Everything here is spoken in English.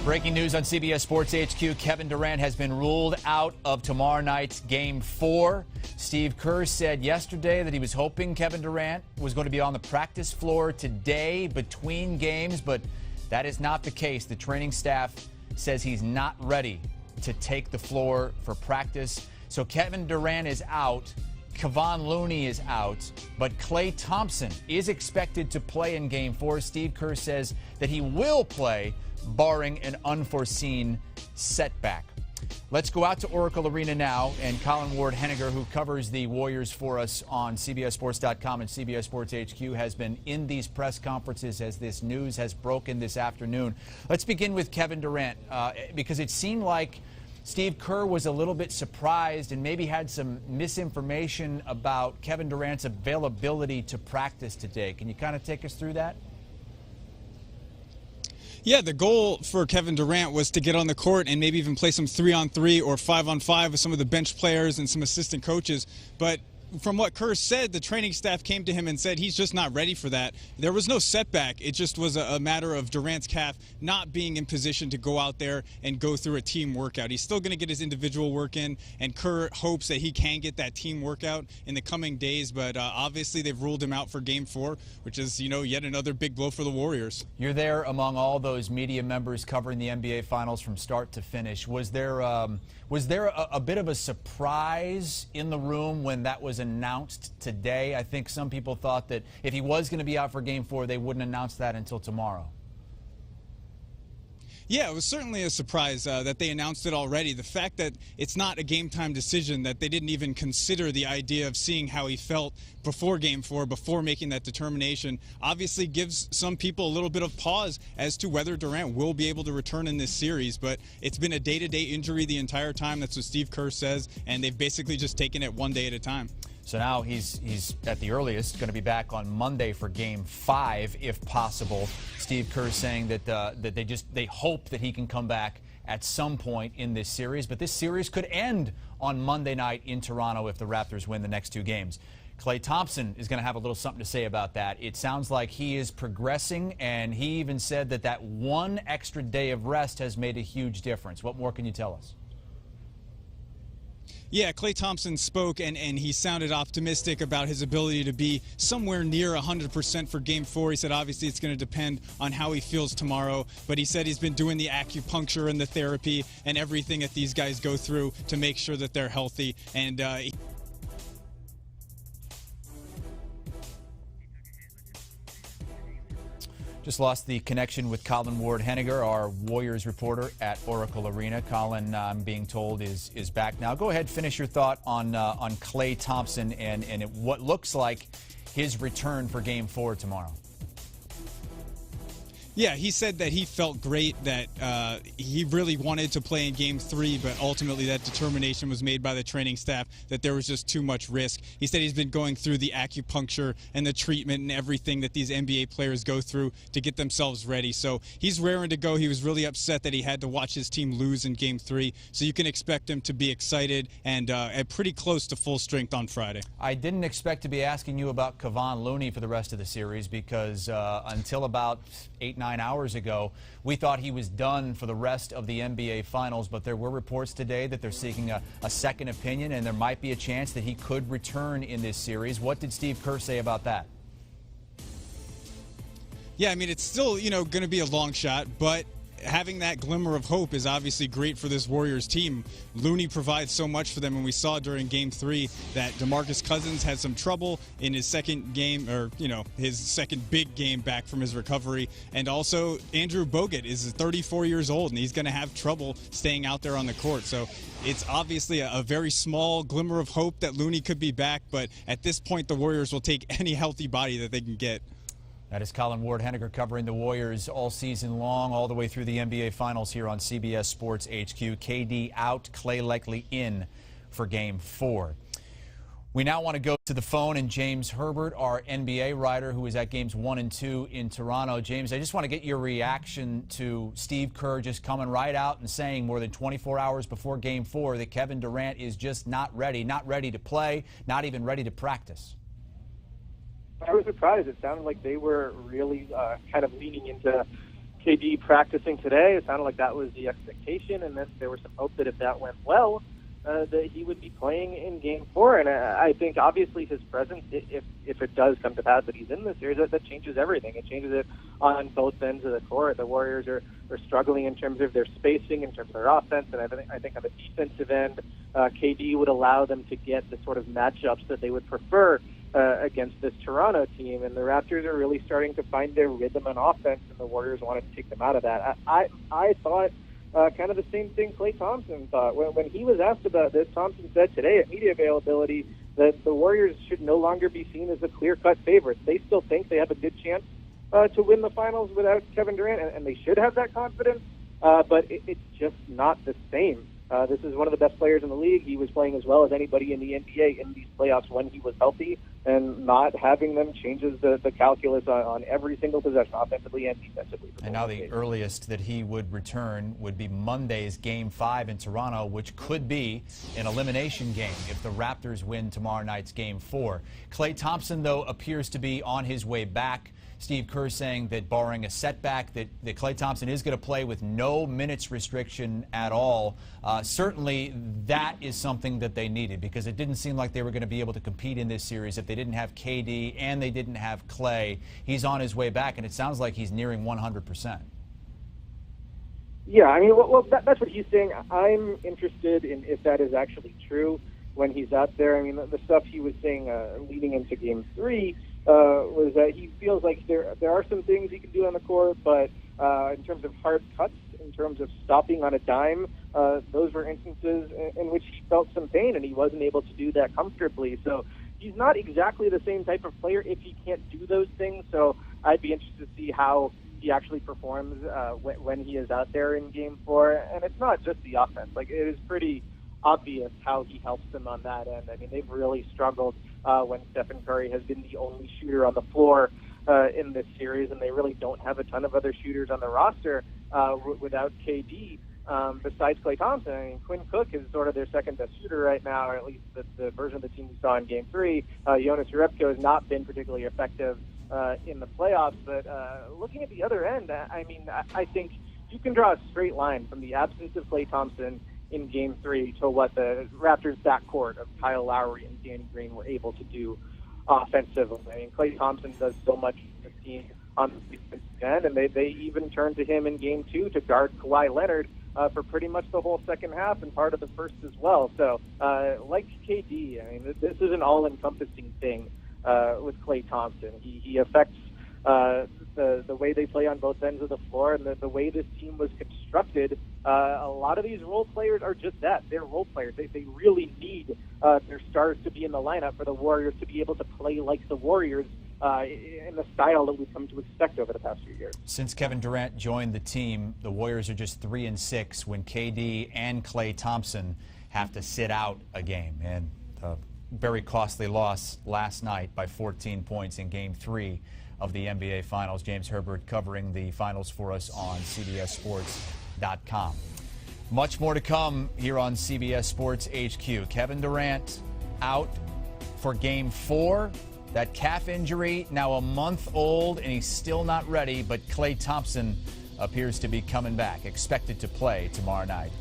Breaking news on CBS Sports HQ. Kevin Durant has been ruled out of tomorrow night's Game 4. Steve Kerr said yesterday that he was hoping Kevin Durant was going to be on the practice floor today between games, but that is not the case. The training staff says he's not ready to take the floor for practice. So Kevin Durant is out. Kevon Looney is out, but Klay Thompson is expected to play in Game 4. Steve Kerr says that he will play, barring an unforeseen setback. Let's go out to Oracle Arena now, and Colin Ward-Henniger, who covers the Warriors for us on CBSSports.com and CBS Sports HQ, has been in these press conferences as this news has broken this afternoon. Let's begin with Kevin Durant, because it seemed like Steve Kerr was a little bit surprised and maybe had some misinformation about Kevin Durant's availability to practice today. Can you kind of take us through that? Yeah, the goal for Kevin Durant was to get on the court and maybe even play some 3-on-3 or 5-on-5 with some of the bench players and some assistant coaches. But from what Kerr said, the training staff came to him and said he's just not ready for that. There was no setback. It just was a matter of Durant's calf not being in position to go out there and go through a team workout. He's still going to get his individual work in, and Kerr hopes that he can get that team workout in the coming days. But obviously they've ruled him out for Game 4, which is, yet another big blow for the Warriors. You're there among all those media members covering the NBA Finals from start to finish. Was there a bit of a surprise in the room when that was announced today? I think some people thought that if he was going to be out for Game 4, they wouldn't announce that until tomorrow. Yeah, it was certainly a surprise that they announced it already. The fact that it's not a game-time decision, that they didn't even consider the idea of seeing how he felt before Game 4, before making that determination, obviously gives some people a little bit of pause as to whether Durant will be able to return in this series. But it's been a day-to-day injury the entire time. That's what Steve Kerr says, and they've basically just taken it one day at a time. So now he's at the earliest going to be back on Monday for Game 5, if possible. Steve Kerr saying that they hope that he can come back at some point in this series, but this series could end on Monday night in Toronto if the Raptors win the next 2 games. Klay Thompson is going to have a little something to say about that. It sounds like he is progressing, and he even said that one extra day of rest has made a huge difference. What more can you tell us? Yeah, Klay Thompson spoke, and he sounded optimistic about his ability to be somewhere near 100% for Game 4. He said obviously it's going to depend on how he feels tomorrow, but he said he's been doing the acupuncture and the therapy and everything that these guys go through to make sure that they're healthy. And Just lost the connection with Colin Ward-Henniger, our Warriors reporter at Oracle Arena. Colin, I'm being told, is back now. Go ahead, finish your thought on Klay Thompson and what looks like his return for Game 4 tomorrow. Yeah, he said that he felt great, that he really wanted to play in Game 3, but ultimately that determination was made by the training staff that there was just too much risk. He said he's been going through the acupuncture and the treatment and everything that these NBA players go through to get themselves ready. So he's raring to go. He was really upset that he had to watch his team lose in Game 3. So you can expect him to be excited and pretty close to full strength on Friday. I didn't expect to be asking you about Kevon Looney for the rest of the series because until about 8-9 hours ago, we thought he was done for the rest of the NBA Finals, but there were reports today that they're seeking a second opinion, and there might be a chance that he could return in this series. What did Steve Kerr say about that? Yeah, I mean, it's still, going to be a long shot, but having that glimmer of hope is obviously great for this Warriors team. Looney provides so much for them, and we saw during Game 3 that DeMarcus Cousins had some trouble in his second game, or, his second big game back from his recovery. And also, Andrew Bogut is 34 years old, and he's going to have trouble staying out there on the court. So it's obviously a very small glimmer of hope that Looney could be back, but at this point, the Warriors will take any healthy body that they can get. That is Colin Ward-Henniger covering the Warriors all season long, all the way through the NBA Finals here on CBS Sports HQ. KD out, Klay likely in for Game 4. We now want to go to the phone and James Herbert, our NBA writer, who is at Games 1 and 2 in Toronto. James, I just want to get your reaction to Steve Kerr just coming right out and saying more than 24 hours before Game 4 that Kevin Durant is just not ready to play, not even ready to practice. I was surprised. It sounded like they were really kind of leaning into KD practicing today. It sounded like that was the expectation, and then there was some hope that if that went well, that he would be playing in Game 4. And I think obviously his presence, if it does come to pass that he's in this series, that changes everything. It changes it on both ends of the court. The Warriors are struggling in terms of their spacing, in terms of their offense, and I think on the defensive end, KD would allow them to get the sort of matchups that they would prefer against this Toronto team. And the Raptors are really starting to find their rhythm on offense, and the Warriors wanted to take them out of that. I thought kind of the same thing Klay Thompson thought. When he was asked about this, Thompson said today at media availability that the Warriors should no longer be seen as the clear-cut favorites. They still think they have a good chance to win the finals without Kevin Durant, and they should have that confidence, but it's just not the same. This is one of the best players in the league. He was playing as well as anybody in the NBA in these playoffs when he was healthy, and not having them changes the calculus on every single possession, offensively and defensively. And now the earliest that he would return would be Monday's Game 5 in Toronto, which could be an elimination game if the Raptors win tomorrow night's Game 4. Klay Thompson, though, appears to be on his way back. Steve Kerr saying that barring a setback, that Klay Thompson is going to play with no minutes restriction at all. Certainly, that is something that they needed, because it didn't seem like they were going to be able to compete in this series if they didn't have KD and they didn't have Klay. He's on his way back, and it sounds like he's nearing 100%. Yeah, I mean, well, that's what he's saying. I'm interested in if that is actually true when he's out there. I mean, the stuff he was saying leading into Game 3 was that he feels like there are some things he can do on the court, but in terms of hard cuts, in terms of stopping on a dime, those were instances in which he felt some pain, and he wasn't able to do that comfortably. So he's not exactly the same type of player if he can't do those things. So I'd be interested to see how he actually performs when he is out there in Game 4. And it's not just the offense. Like, it is pretty obvious how he helps them on that end. I mean, they've really struggled when Stephen Curry has been the only shooter on the floor in this series, and they really don't have a ton of other shooters on the roster without KD. Besides Klay Thompson, I mean, Quinn Cook is sort of their second-best shooter right now, or at least the version of the team we saw in Game 3. Jonas Jerebko has not been particularly effective in the playoffs, but looking at the other end, I mean, I think you can draw a straight line from the absence of Klay Thompson in Game 3 to what the Raptors' backcourt of Kyle Lowry and Danny Green were able to do offensively. I mean, Klay Thompson does so much for the team on the defensive end, and they even turned to him in Game 2 to guard Kawhi Leonard for pretty much the whole second half and part of the first as well. So, like KD, I mean, this is an all-encompassing thing with Klay Thompson. He affects the way they play on both ends of the floor, and the way this team was constructed. A lot of these role players are just that. They're role players. They really need their stars to be in the lineup for the Warriors to be able to play like the Warriors in the style that we've come to expect over the past few years. Since Kevin Durant joined the team, the Warriors are just 3-6 when KD and Klay Thompson have to sit out a game. And a very costly loss last night by 14 points in Game 3 of the NBA Finals. James Herbert covering the finals for us on CBSSports.com. Much more to come here on CBS Sports HQ. Kevin Durant out for Game 4. That calf injury now a month old, and he's still not ready, but Klay Thompson appears to be coming back, expected to play tomorrow night.